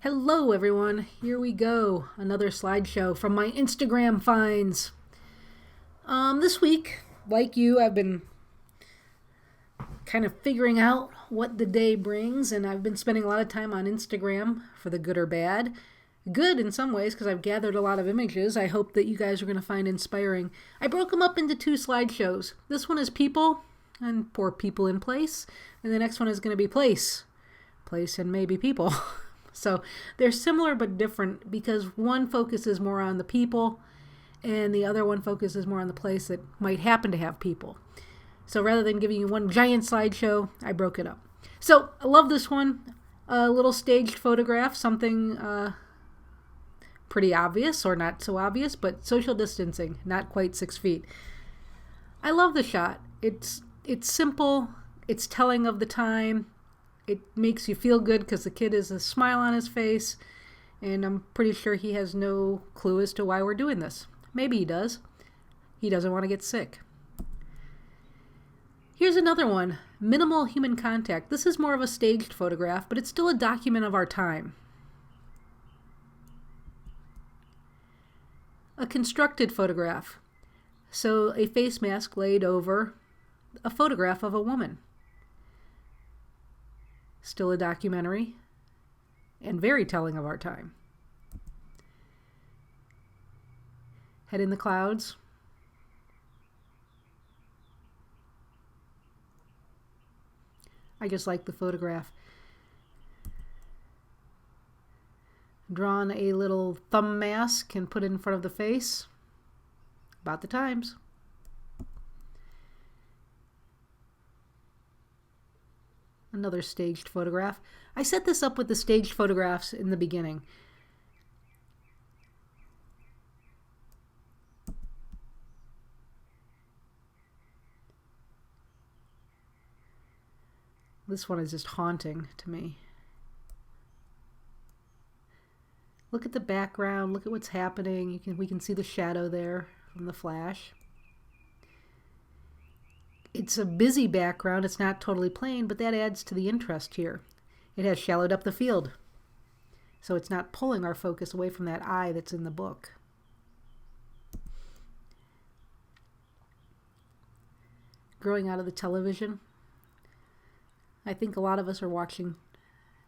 Hello everyone, here we go. Another slideshow from my Instagram finds. This week, like you, I've been kind of figuring out what the day brings, and I've been spending a lot of time on Instagram for the good or bad. Good in some ways because I've gathered a lot of images I hope that you guys are going to find inspiring. I broke them up into two slideshows. This one is people and poor people in place, and the next one is going to be place and maybe people. So they're similar but different because one focuses more on the people and the other one focuses more on the place that might happen to have people. So rather than giving you one giant slideshow, I broke it up. So I love this one. A little staged photograph, something pretty obvious or not so obvious, but social distancing, not quite 6 feet. I love the shot. It's simple. It's telling of the time. It makes you feel good because the kid has a smile on his face, and I'm pretty sure he has no clue as to why we're doing this. Maybe he does. He doesn't want to get sick. Here's another one, minimal human contact. This is more of a staged photograph, but it's still a document of our time. A constructed photograph. So a face mask laid over a photograph of a woman. Still a documentary, and very telling of our time. Head in the clouds. I just like the photograph. Drawn a little thumb mask and put it in front of the face. About the times. Another staged photograph. I set this up with the staged photographs in the beginning. This one is just haunting to me. Look at the background, look at what's happening. We can see the shadow there from the flash. It's a busy background, it's not totally plain, but that adds to the interest here. It has shallowed up the field, so it's not pulling our focus away from that eye that's in the book. Growing out of the television. I think a lot of us are watching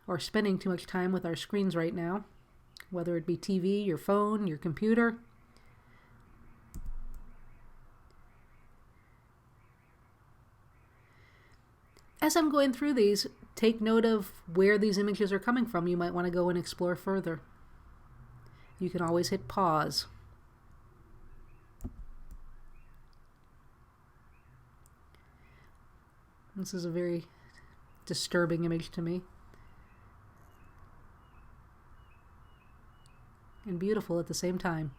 or spending too much time with our screens right now, whether it be TV, your phone, your computer. As I'm going through these, take note of where these images are coming from. You might want to go and explore further. You can always hit pause. This is a very disturbing image to me. And beautiful at the same time.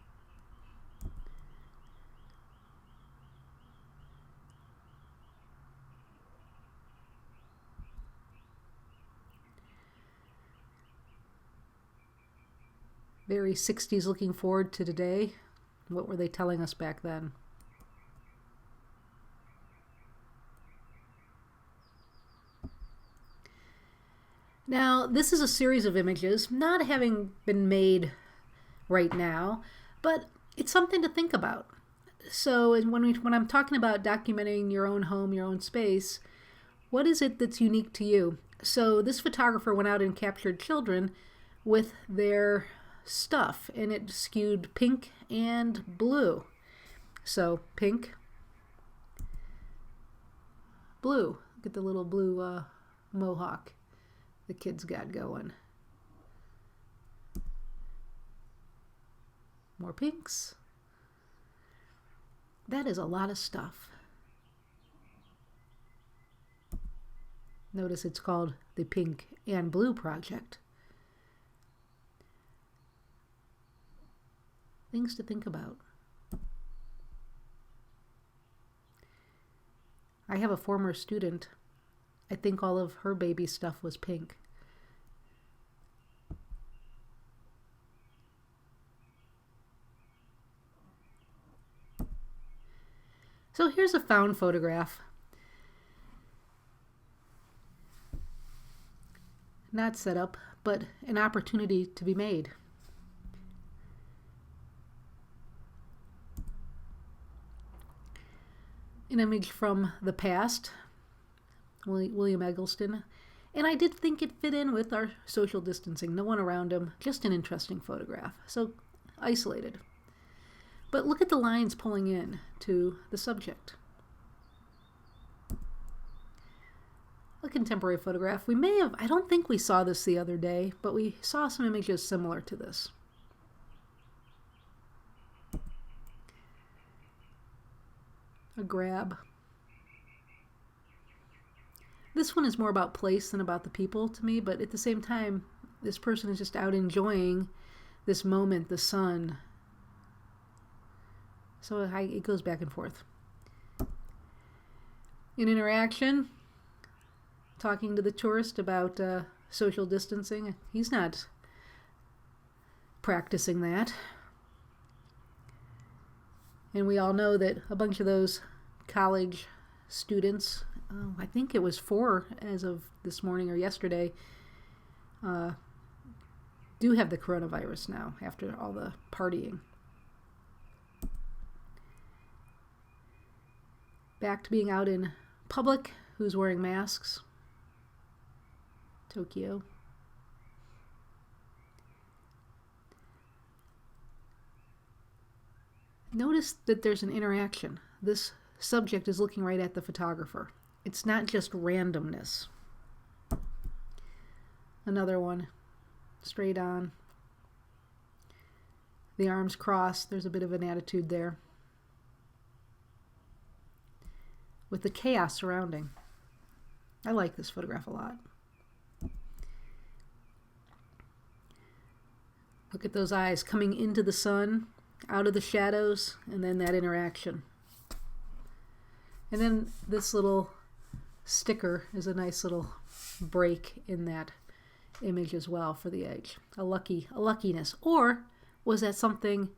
Very 60s looking forward to today. What were they telling us back then? Now, this is a series of images, not having been made right now, but it's something to think about. So when I'm talking about documenting your own home, your own space, what is it that's unique to you? So this photographer went out and captured children with their stuff, and it skewed pink and blue. So pink, blue. Look at the little blue mohawk the kids got going. More pinks. That is a lot of stuff. Notice it's called the Pink and Blue Project. Things to think about. I have a former student. I think all of her baby stuff was pink. So here's a found photograph. not set up, but an opportunity to be made. An image from the past, William Eggleston. And I did think it fit in with our social distancing. No one around him, just an interesting photograph. So isolated. But look at the lines pulling in to the subject. A contemporary photograph. We may have, I don't think we saw this the other day, but we saw some images similar to this. A grab. This one is more about place than about the people to me, but at the same time, this person is just out enjoying this moment, the sun. So it goes back and forth. In interaction, talking to the tourist about social distancing. He's not practicing that. And we all know that a bunch of those college students, I think it was 4 as of this morning or yesterday, do have the coronavirus now after all the partying. Back to being out in public. Who's wearing masks? Tokyo. Notice that there's an interaction. This subject is looking right at the photographer. It's not just randomness. Another one, straight on. The arms crossed. There's a bit of an attitude there. With the chaos surrounding. I like this photograph a lot. Look at those eyes coming into the sun, out of the shadows, and then that interaction. And then this little sticker is a nice little break in that image as well for the edge. A luckiness. Or was that something,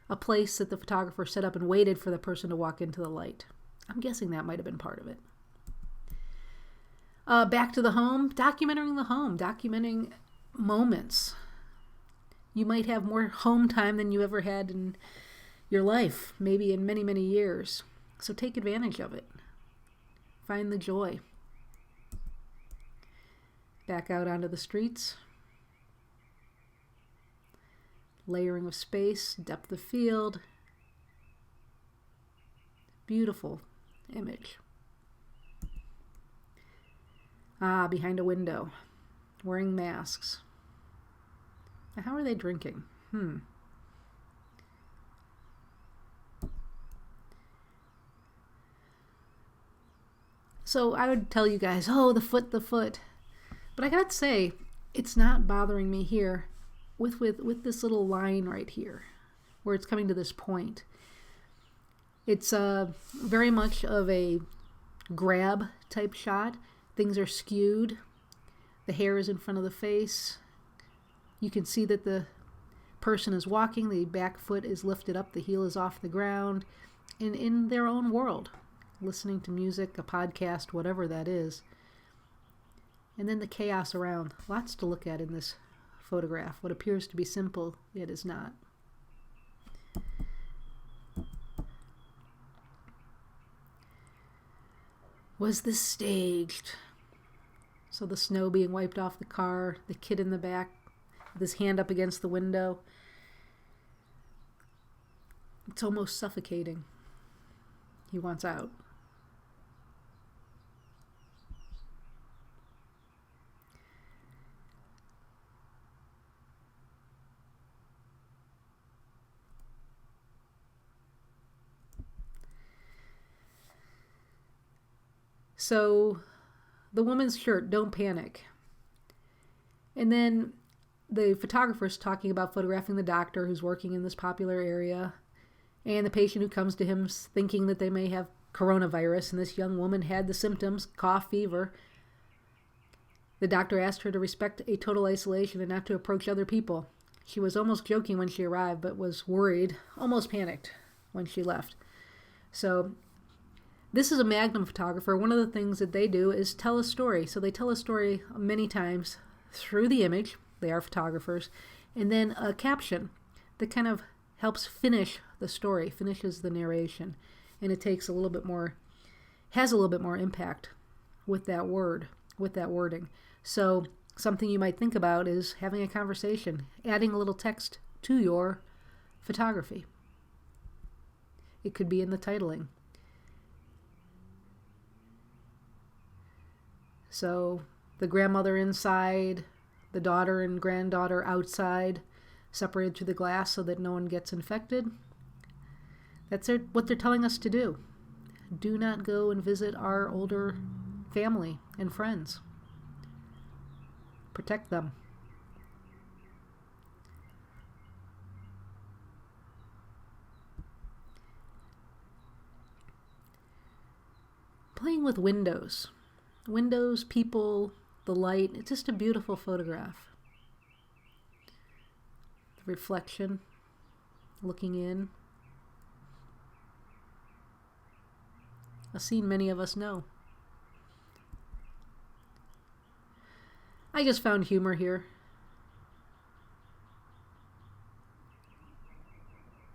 a place that the photographer set up and waited for the person to walk into the light? I'm guessing that might have been part of it. Back to the home, documenting moments. You might have more home time than you ever had in your life, maybe in many, many years. So take advantage of it. Find the joy. Back out onto the streets. Layering of space, depth of field. Beautiful image. Behind a window. Wearing masks. Now, how are they drinking? So I would tell you guys, oh, the foot. But I gotta say, it's not bothering me here with this little line right here, where it's coming to this point. It's very much of a grab type shot. Things are skewed. The hair is in front of the face. You can see that the person is walking. The back foot is lifted up. The heel is off the ground. And in their own world. Listening to music, a podcast, whatever that is. And then the chaos around. Lots to look at in this photograph. What appears to be simple, yet is not. Was this staged? So the snow being wiped off the car, the kid in the back with his hand up against the window. It's almost suffocating. He wants out. So the woman's shirt, don't panic. And then the photographer's talking about photographing the doctor who's working in this popular area and the patient who comes to him thinking that they may have coronavirus, and this young woman had the symptoms, cough, fever. The doctor asked her to respect a total isolation and not to approach other people. She was almost joking when she arrived, but was worried, almost panicked when she left. So this is a Magnum photographer. One of the things that they do is tell a story. So they tell a story many times through the image. They are photographers. And then a caption that kind of helps finish the story, finishes the narration. And it takes a little bit more, has a little bit more impact with that word, with that wording. So something you might think about is having a conversation, adding a little text to your photography. It could be in the titling. So the grandmother inside, the daughter and granddaughter outside, separated through the glass so that no one gets infected. That's what they're telling us to do. Do not go and visit our older family and friends. Protect them. Playing with windows. Windows, people, the light. It's just a beautiful photograph. The reflection, looking in. A scene many of us know. I just found humor here.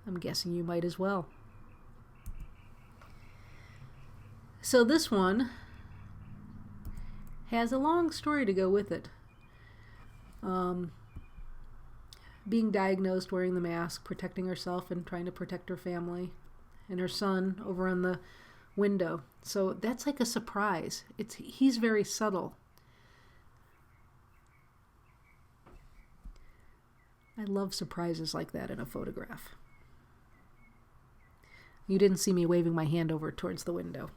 I'm guessing you might as well. So this one has a long story to go with it. Being diagnosed, wearing the mask, protecting herself and trying to protect her family, and her son over on the window. So that's like a surprise. He's very subtle. I love surprises like that in a photograph. You didn't see me waving my hand over towards the window.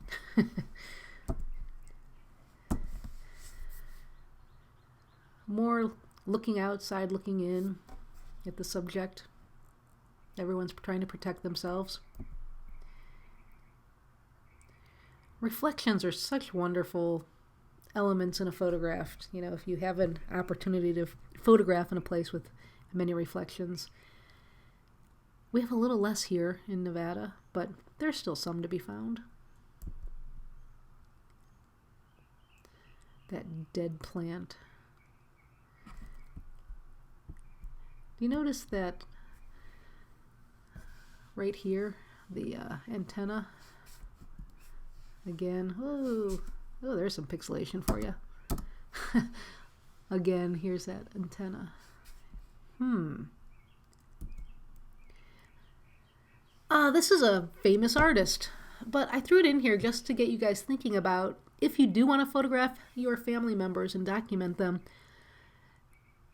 More looking outside, looking in at the subject. Everyone's trying to protect themselves. Reflections are such wonderful elements in a photograph. You know, if you have an opportunity to photograph in a place with many reflections. We have a little less here in Nevada, but there's still some to be found. That dead plant. Do you notice that right here, the antenna? Again, oh, there's some pixelation for you. Again, here's that antenna. This is a famous artist, but I threw it in here just to get you guys thinking about if you do want to photograph your family members and document them,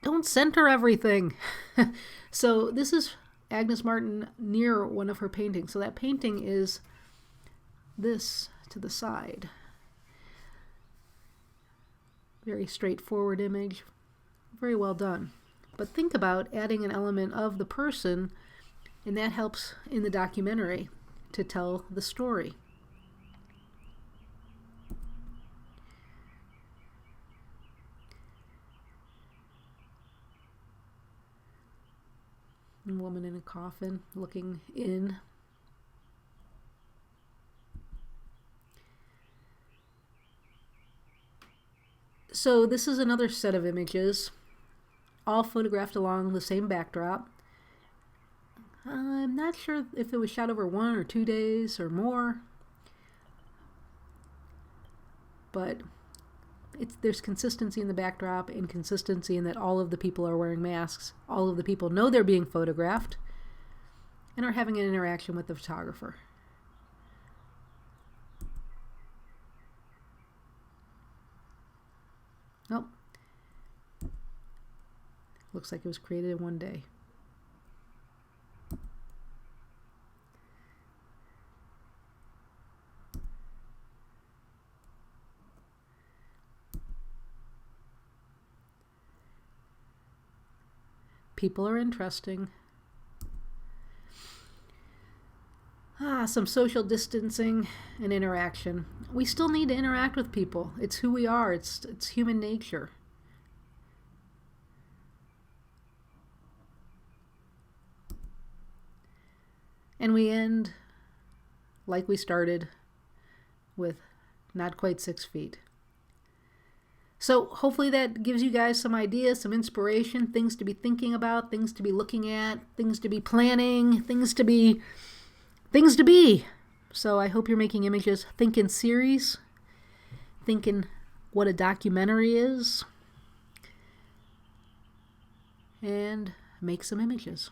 don't center everything. So this is Agnes Martin near one of her paintings. So that painting is this to the side. Very straightforward image, very well done. But think about adding an element of the person, and that helps in the documentary to tell the story. A woman in a coffin looking in. So this is another set of images, all photographed along the same backdrop. I'm not sure if it was shot over 1 or 2 days or more, but there's consistency in the backdrop and consistency in that all of the people are wearing masks. All of the people know they're being photographed and are having an interaction with the photographer. Oh, looks like it was created in 1 day. People are interesting. Some social distancing and interaction. We still need to interact with people. It's who we are. It's human nature. And we end like we started, with not quite 6 feet. So hopefully that gives you guys some ideas, some inspiration, things to be thinking about, things to be looking at, things to be planning, things to be. So I hope you're making images. Think in series. Thinking what a documentary is. And make some images.